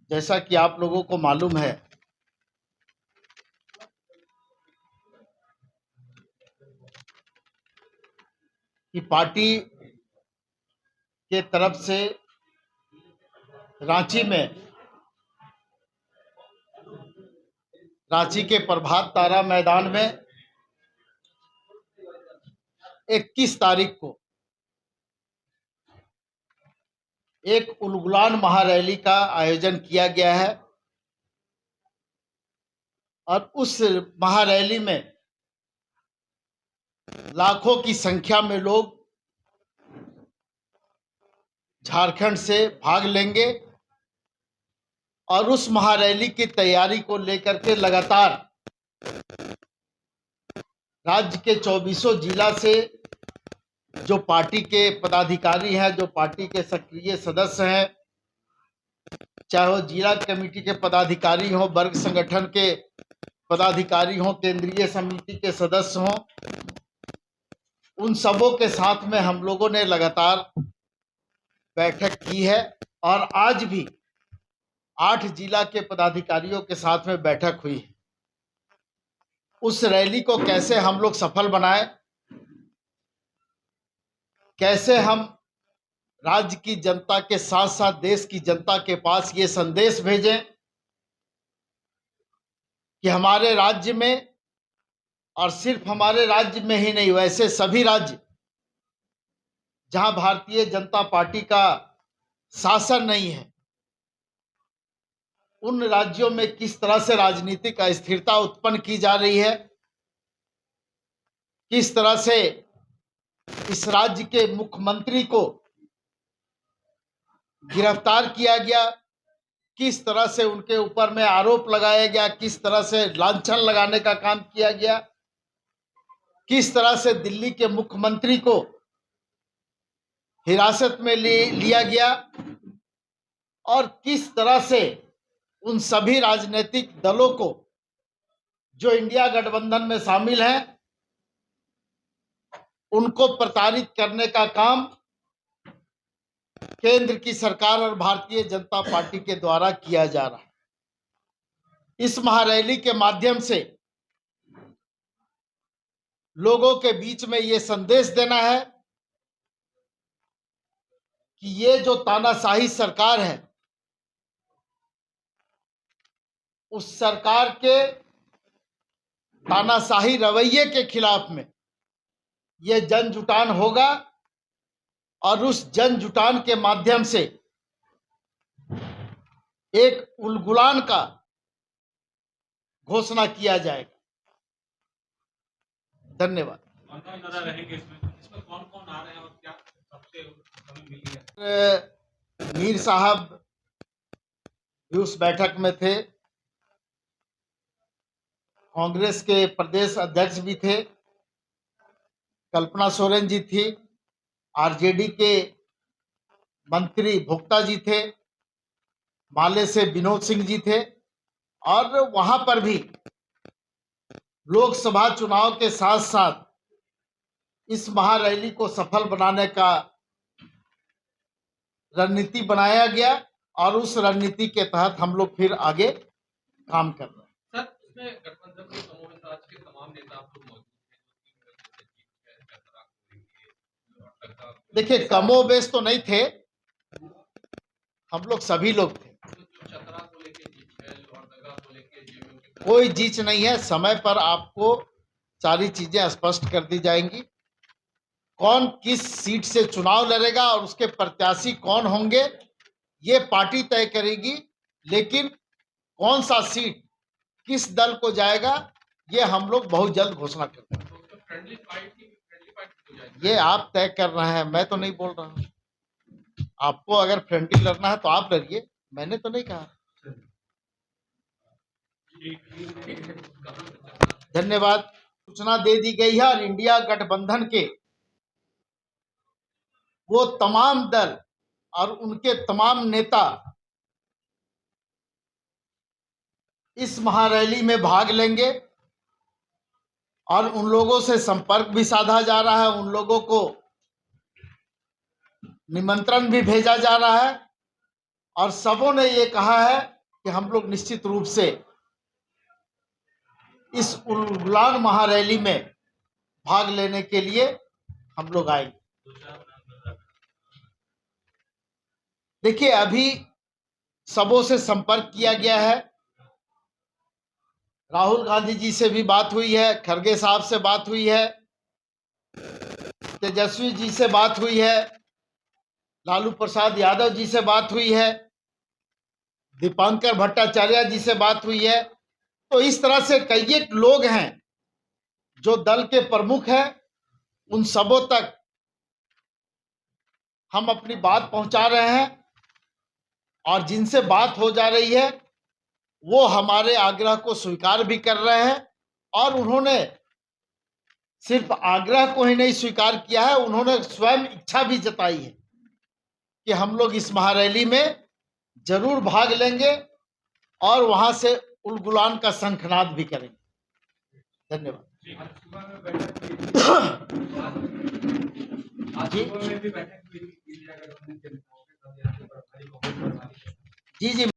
जैसा कि आप लोगों को मालूम है कि पार्टी के तरफ से रांची के प्रभात तारा मैदान में 21 तारीख को एक उलगुलान महारैली का आयोजन किया गया है और उस महारैली में लाखों की संख्या में लोग झारखंड से भाग लेंगे और उस महारैली की तैयारी को लेकर के लगातार राज्य के 24 जिला से जो पार्टी के पदाधिकारी हैं, जो पार्टी के सक्रिय सदस्य हैं, चाहे वो जिला कमेटी के पदाधिकारी हों, वर्ग संगठन के पदाधिकारी हों, केंद्रीय समिति के सदस्य हों, उन सबों के साथ में हम लोगों ने लगातार बैठक की है और आज भी 8 जिला के पदाधिकारियों के साथ में बैठक हुई है। उस रैली को कैसे हम लोग सफल बनाएं, कैसे हम राज्य की जनता के साथ साथ देश की जनता के पास ये संदेश भेजें कि हमारे राज्य में, और सिर्फ हमारे राज्य में ही नहीं, वैसे सभी राज्य जहां भारतीय जनता पार्टी का शासन नहीं है, उन राज्यों में किस तरह से राजनीतिक अस्थिरता उत्पन्न की जा रही है, किस तरह से इस राज्य के मुख्यमंत्री को गिरफ्तार किया गया, किस तरह से उनके ऊपर में आरोप लगाया गया, किस तरह से लांछन लगाने का काम किया गया, किस तरह से दिल्ली के मुख्यमंत्री को हिरासत में लिया गया और किस तरह से उन सभी राजनीतिक दलों को जो इंडिया गठबंधन में शामिल हैं, उनको प्रताड़ित करने का काम केंद्र की सरकार और भारतीय जनता पार्टी के द्वारा किया जा रहा है। इस महारैली के माध्यम से लोगों के बीच में ये संदेश देना है कि ये जो तानाशाही सरकार है, उस सरकार के तानाशाही रवैये के खिलाफ में ये जन जुटान होगा और उस जन जुटान के माध्यम से एक उलगुलान का घोषणा किया जाएगा। धन्यवाद। मीर साहब भी उस बैठक में थे, कांग्रेस के प्रदेश अध्यक्ष भी थे, कल्पना सोरेन जी थी, आरजेडी के मंत्री भोक्ता जी थे, माले से विनोद सिंह जी थे और वहां पर भी लोकसभा चुनाव के साथ साथ इस महारैली को सफल बनाने का रणनीति बनाया गया और उस रणनीति के तहत हम लोग फिर आगे काम कर रहे हैं। सर, इसमें गठबंधन के समूह के तमाम नेता आप लोग मौजूद हैं। देखिए, कमोबेश तो नहीं थे, हम लोग सभी लोग थे, कोई जीत नहीं है। समय पर आपको सारी चीजें स्पष्ट कर दी जाएंगी, कौन किस सीट से चुनाव लड़ेगा और उसके प्रत्याशी कौन होंगे ये पार्टी तय करेगी, लेकिन कौन सा सीट किस दल को जाएगा ये हम लोग बहुत जल्द घोषणा कर देंगे। ये आप तय कर रहे हैं, मैं तो नहीं बोल रहा हूं। आपको अगर फ्रेंडली लड़ना है तो आप लड़िए, मैंने तो नहीं कहा। धन्यवाद। सूचना दे दी गई है और इंडिया गठबंधन के वो तमाम दल और उनके तमाम नेता इस महारैली में भाग लेंगे और उन लोगों से संपर्क भी साधा जा रहा है, उन लोगों को निमंत्रण भी भेजा जा रहा है और सबों ने ये कहा है कि हम लोग निश्चित रूप से इस उलगुलान महारैली में भाग लेने के लिए हम लोग आएंगे। देखिए, अभी सबों से संपर्क किया गया है। राहुल गांधी जी से भी बात हुई है, खड़गे साहब से बात हुई है, तेजस्वी जी से बात हुई है, लालू प्रसाद यादव जी से बात हुई है, दीपांकर भट्टाचार्य जी से बात हुई है। तो इस तरह से कई एक लोग हैं जो दल के प्रमुख हैं, उन सबों तक हम अपनी बात पहुंचा रहे हैं और जिनसे बात हो जा रही है वो हमारे आग्रह को स्वीकार भी कर रहे हैं। और उन्होंने सिर्फ आग्रह को ही नहीं स्वीकार किया है, उन्होंने स्वयं इच्छा भी जताई है कि हम लोग इस महारैली में जरूर भाग लेंगे और वहां से उलगुलान का शंखनाद भी करेंगे। धन्यवाद। जी जी जी।